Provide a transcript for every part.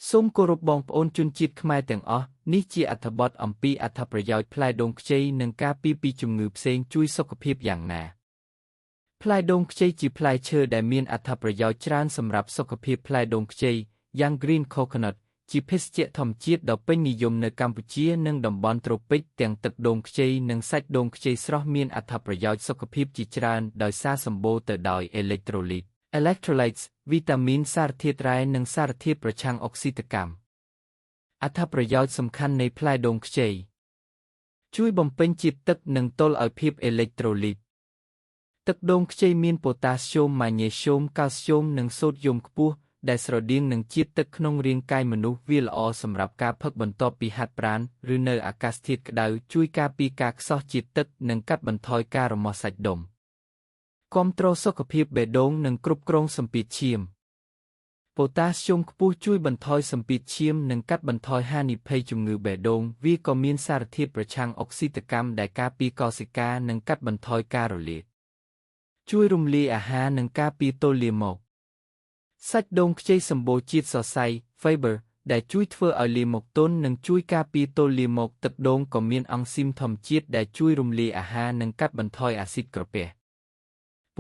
សូមគោរពបងប្អូនជនជាតិខ្មែរទាំងអស់នេះជាអត្ថបទអំពីអត្ថប្រយោជន៍ផ្លែដូងខ្ចីនិងការពារពីជំងឺផ្សេងជួយសុខភាពយ៉ាងណាផ្លែដូងខ្ចីជាផ្លែឈើដែលមានអត្ថប្រយោជន៍ច្រើនសម្រាប់សុខភាពផ្លែដូងខ្ចីយ៉ាង Green Coconut ជាភេសជ្ជៈធម្មជាតិដ៏ពេញនិយមនៅកម្ពុជានិងតំបន់ត្រូពិកទាំងទឹកដូងខ្ចីនិងសាច់ដូងខ្ចីស្រស់មានអត្ថប្រយោជន៍សុខភាពជាច្រើនដោយសារសម្បូរទៅដោយអេឡិចត្រូលីត Electrolytes វីតាមីនសារធាតុរ៉ែនិងសារធាតុប្រឆាំងអុកស៊ីតកម្មអត្ថប្រយោជន៍សំខាន់នៃផ្លែដូងខ្ចីជួយបំពេញជាតិទឹកនិងទល់ឲ្យភាពអេឡិចត្រូលីតទឹកដូងខ្ចីមានប៉ូតាស្យូមម៉ាញ៉េស្យូមកាល់ស្យូមនិងសូដ្យូមខ្ពស់ដែលស្រដៀងនឹងជាតិទឹកក្នុងរាងកាយមនុស្សវាល្អសម្រាប់ការផឹកបន្ទាប់ពីហាត់ប្រាណឬនៅអាកាសធាតុក្តៅជួយការពារការខ្សោះជាតិទឹកនិងកាត់បន្ថយការរមាស់សាច់ដុំគាំទ្រសុខភាពបេះដូងនិងគ្រប់គ្រងសម្ពាធឈាមប៉ូតាស្យូមខ្ពស់ជួយបន្ថយសម្ពាធឈាមនិងកាត់បន្ថយហានិភ័យជំងឺបេះដូងវាក៏មានសារធាតុប្រឆាំងអុកស៊ីតកម្មដែលការពារកោសិកានិងកាត់បន្ថយការរលាកជួយរំលាយអាហារនិងការពារទល់លាមកសាច់ដូងខ្ចីសម្បូរជាតិសរសៃ fiber ដែលជួយធ្វើឲ្យលាមកទន់និងជួយការពារទល់លាមកទឹកដូងក៏មានអង់ស៊ីមធម្មជាតិដែលជួយរំលាយអាហារនិងកាត់បន្ថយអាស៊ីតក្រពះ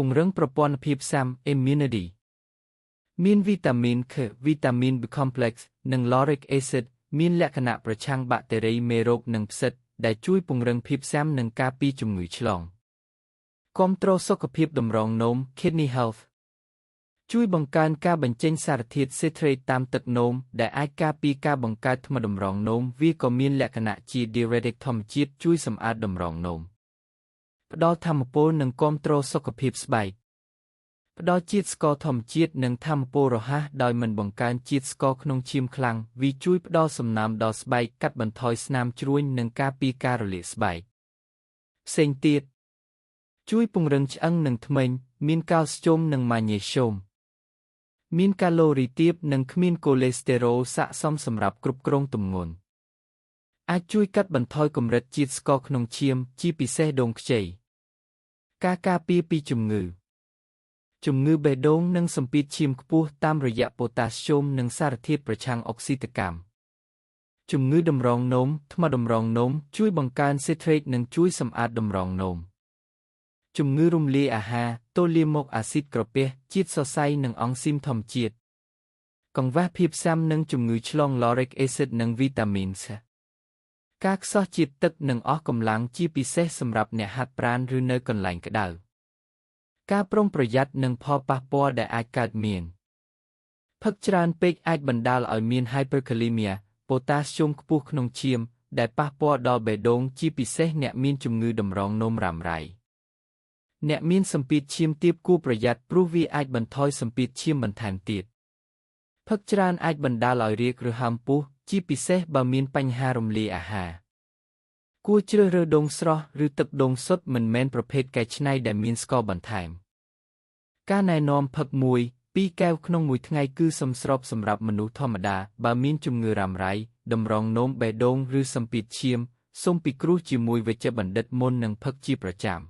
ពង្រឹងប្រព័ន្ធភាពស៊ាំ immunity មានវីតាមីន K វីតាមីន B complex និង lauric acid មានលក្ខណៈប្រឆាំងបាក់តេរីមេរោគនិងផ្សិតដែលជួយពង្រឹងភាពស៊ាំនិងការពារជំងឺឆ្លងគាំទ្រសុខភាពតម្រងនោម kidney health ជួយបង្កើនការបញ្ចេញសារធាតុ citrate តាមទឹកនោមដែលអាចការពារការបង្កើតថ្មតម្រងនោមវាក៏មានលក្ខណៈជា diuretic ធម្មជាតិជួយសម្អាតតម្រងនោមផ្ដល់ថាមពលនិងគាំទ្រសុខភាពស្បែកផ្ដល់ជាតិស្ករធម្មជាតិនិងថាមពលរហ័សដោយមិនបង្កើនជាតិស្ករក្នុងឈាមខ្លាំងវាជួយផ្ដល់សំណើមដល់ស្បែកកាត់បន្ថយស្នាមជ្រួញនិងការពារការរលាកស្បែកផ្សេងទៀតជួយពង្រឹងឆ្អឹងនិងធ្មេញមានកាល់ស្យូមនិងម៉ាញ៉េស្យូមមានកាឡូរីទាបនិងគ្មានកូលេស្តេរ៉ុលស័ក្តិសមសម្រាប់គ្រប់គ្រងទម្ងន់អាចជួយកាត់បន្ថយកម្រិតជាតិស្ករក្នុងឈាមជាពិសេសដូងខ្ចីការពារពីជំងឺបេះដូងនិងសម្ពាធឈាមខ្ពស់តាមរយៈប៉ូតាស្យូមនិងសារធាតុប្រឆាំងអុកស៊ីតកម្មជំងឺតម្រងនោមថ្មតម្រងនោមជួយបង្កើន citrate និងជួយសម្អាតតម្រងនោមជំងឺរំលាយអាហារទល់លាមកអាស៊ីតក្រពះជាតិសរសៃនិងអង់ស៊ីមធម្មជាតិកង្វះភាពស៊ាំនិងជំងឺឆ្លង lauric acid និងវីតាមីន C ការខ្សោះជាតិទឹកនិងអស់កម្លាំងជាពិសេសសម្រាប់អ្នកហាត់ប្រាណឬនៅកន្លែងក្តៅការប្រុងប្រយ័ត្ននឹងផលប៉ះពាល់ដែលអាចកើតមានផឹកច្រើនពេកអាចបណ្ដាលឲ្យមាន hyperkalemia ប៉ូតាស្យូមខ្ពស់ក្នុងឈាមដែលប៉ះពាល់ដល់បេះដូងជាពិសេសអ្នកមានជំងឺតម្រងនោមរ៉ាំរ៉ៃអ្នកមានសម្ពាធឈាមទាបគួរប្រយ័ត្នព្រោះវាអាចបន្ថយសម្ពាធឈាមបន្ថែមទៀតផឹកច្រើនអាចបណ្ដាលឲ្យរាគឬហើមពោះជាពិសេសបើមានបញ្ហារំលាយអាហារគួរជ្រើសរើសដូងស្រស់ឬទឹកដូងសុទ្ធមិនមែនប្រភេទកែច្នៃដែលមានស្ករបន្ថែមការណែនាំផឹក1-2 កែវក្នុងមួយថ្ងៃគឺសមស្របសម្រាប់មនុស្សធម្មតាបើមានជំងឺរ៉ាំរ៉ៃតម្រងនោមបេះដូងឬសម្ពាធឈាមសូមពិគ្រោះជាមួយវេជ្ជបណ្ឌិតមុននឹងផឹកជាប្រចាំ